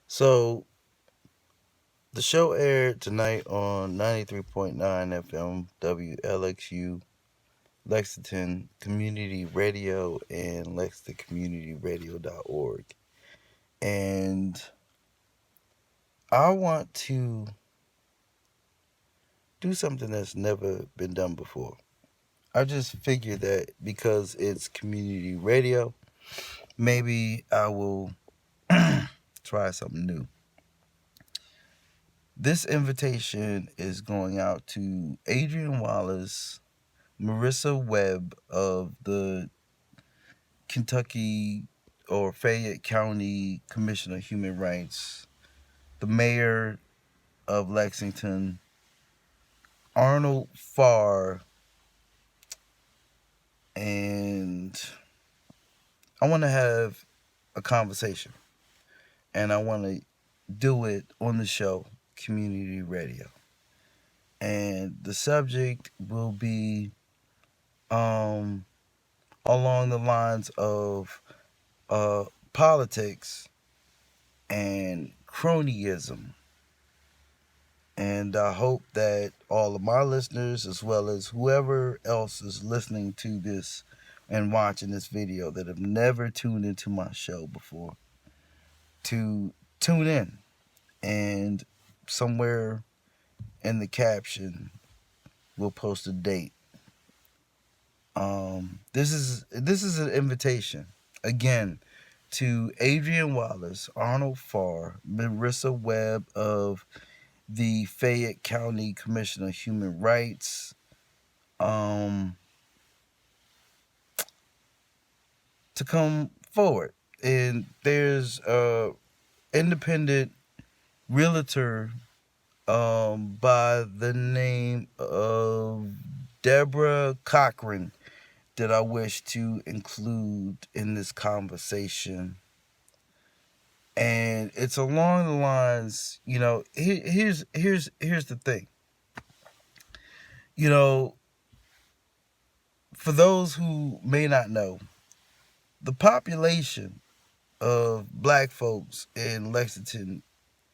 So the show aired tonight on 93.9 FM WLXU, Lexington Community Radio, and lexingtoncommunityradio.org. And I want to do something that's never been done before. I just figured that because it's community radio, maybe I will try something new. This invitation is going out to Adrian Wallace, Marissa Webb of the Kentucky or Fayette County Commission of Human Rights, the mayor of Lexington, Arnold Farr, and I want to have a conversation. And I want to do it on the show, Community Radio. And the subject will be um, along the lines of politics and cronyism. And I hope that all of my listeners, as well as whoever else is listening to this and watching this video that have never tuned into my show before, to tune in. And somewhere in the caption, we'll post a date. This is an invitation again to Adrian Wallace, Arnold Farr, Marissa Webb of the Fayette County Commission of Human Rights, to come forward. And there's a independent realtor by the name of Deborah Cochran that I wish to include in this conversation. And it's along the lines, here's the thing. You know, for those who may not know, the population of black folks in Lexington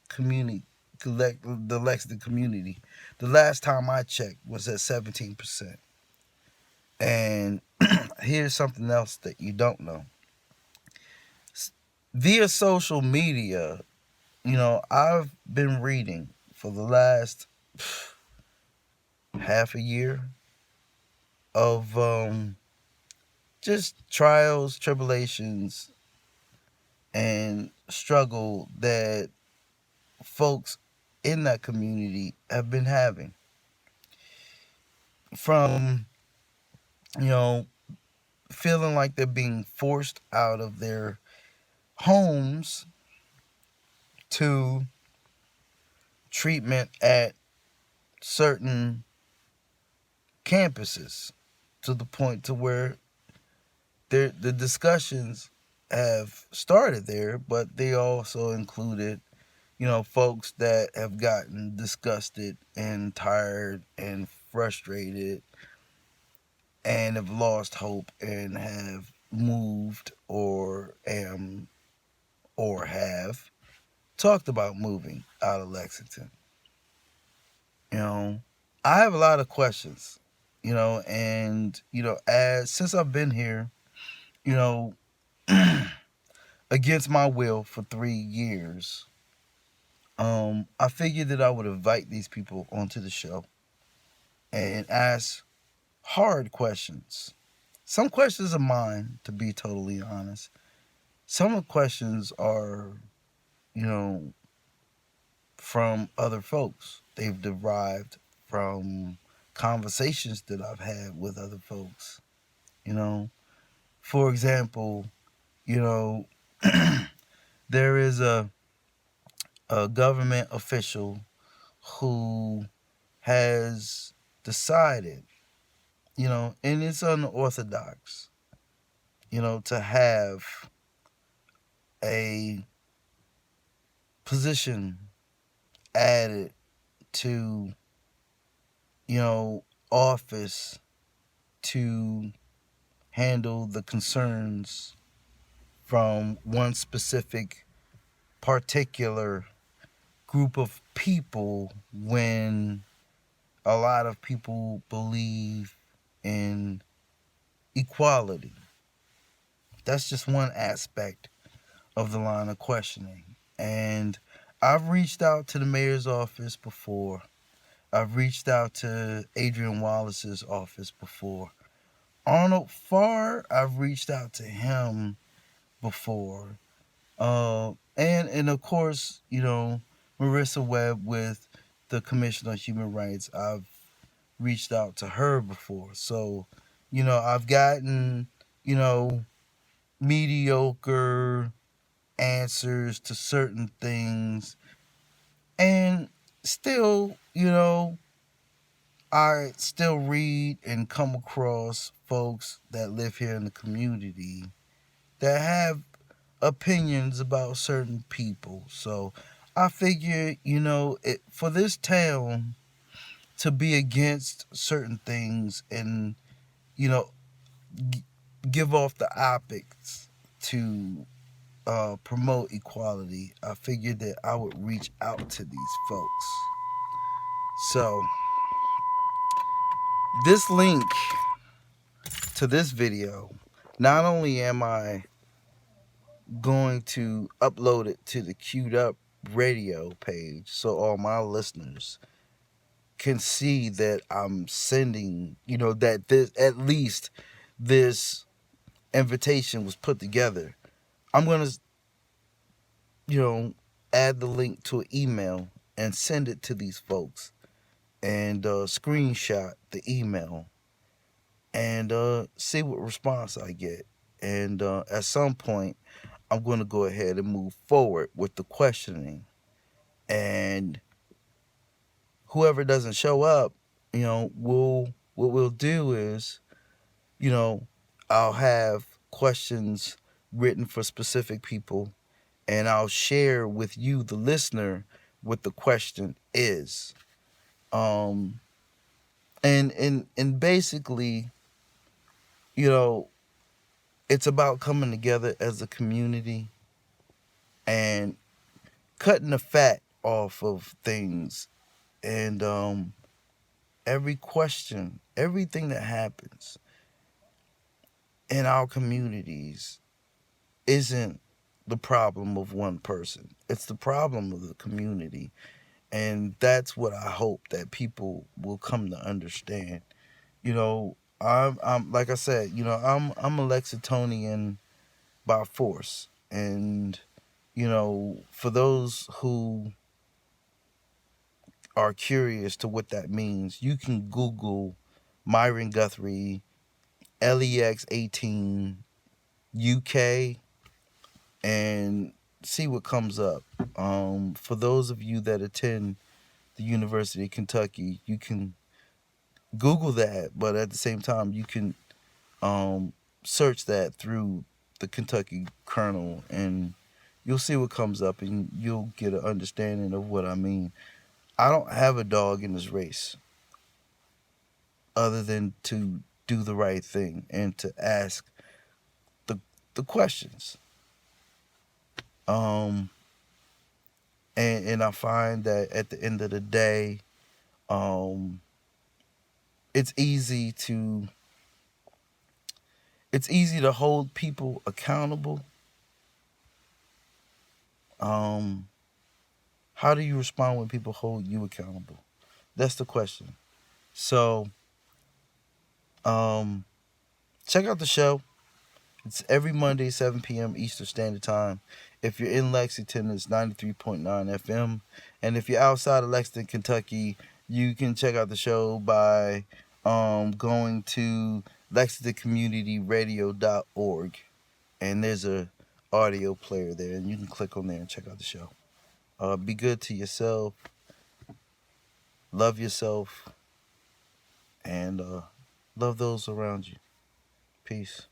community, the Lexington community, the last time I checked was at 17%. And here's something else that you don't know. Via social media, I've been reading for the last half a year of just trials, tribulations, and struggle that folks in that community have been having. From, feeling like they're being forced out of their homes to treatment at certain campuses, to the point to where the discussions have started there, but they also included, folks that have gotten disgusted and tired and frustrated and have lost hope and have moved or have talked about moving out of Lexington. I have a lot of questions, and as since I've been here, you know, against my will for 3 years, I figured that I would invite these people onto the show and ask hard questions. Some questions are mine, to be totally honest. Some of the questions are, you know, from other folks. They've derived from conversations that I've had with other folks. You know, for example, you know, there is a government official who has decided, and it's unorthodox, to have a position added to, office to handle the concerns from one specific particular group of people when a lot of people believe in equality. That's just one aspect of the line of questioning. And I've reached out to the mayor's office before. I've reached out to Adrian Wallace's office before. Arnold Farr, I've reached out to him before. And of course, Marissa Webb with the Commission on Human Rights, I've reached out to her before. So, I've gotten, mediocre answers to certain things. And still, I still read and come across folks that live here in the community that have opinions about certain people. So I figure, for this town to be against certain things and, give off the optics to promote equality, I figured that I would reach out to these folks. So this link to this video, not only am I going to upload it to the Queued Up radio page so all my listeners can see that I'm sending, that this, at least this invitation was put together. I'm going to, add the link to an email and send it to these folks and screenshot the email and see what response I get. And at some point, I'm going to go ahead and move forward with the questioning. And whoever doesn't show up, what we'll do is, I'll have questions written for specific people, and I'll share with you, the listener, what the question is. And basically, it's about coming together as a community and cutting the fat off of things. And every question, everything that happens in our communities isn't the problem of one person. It's the problem of the community. And that's what I hope that people will come to understand. I'm like I said, I'm a Lexingtonian by force. And, for those who are curious to what that means, you can Google Myron Guthrie, LEX18 UK, and see what comes up. For those of you that attend the University of Kentucky, you can Google that, but at the same time, you can search that through the Kentucky Kernel, and you'll see what comes up, and you'll get an understanding of what I mean. I don't have a dog in this race other than to do the right thing and to ask the questions. And I find that at the end of the day, it's easy to hold people accountable. How do you respond when people hold you accountable? That's the question. So, check out the show. It's every Monday, 7 p.m. Eastern Standard Time. If you're in Lexington, it's 93.9 FM. And if you're outside of Lexington, Kentucky, you can check out the show by going to LexingtonCommunityRadio.org. And there's a audio player there, and you can click on there and check out the show. Be good to yourself. Love yourself. And love those around you. Peace.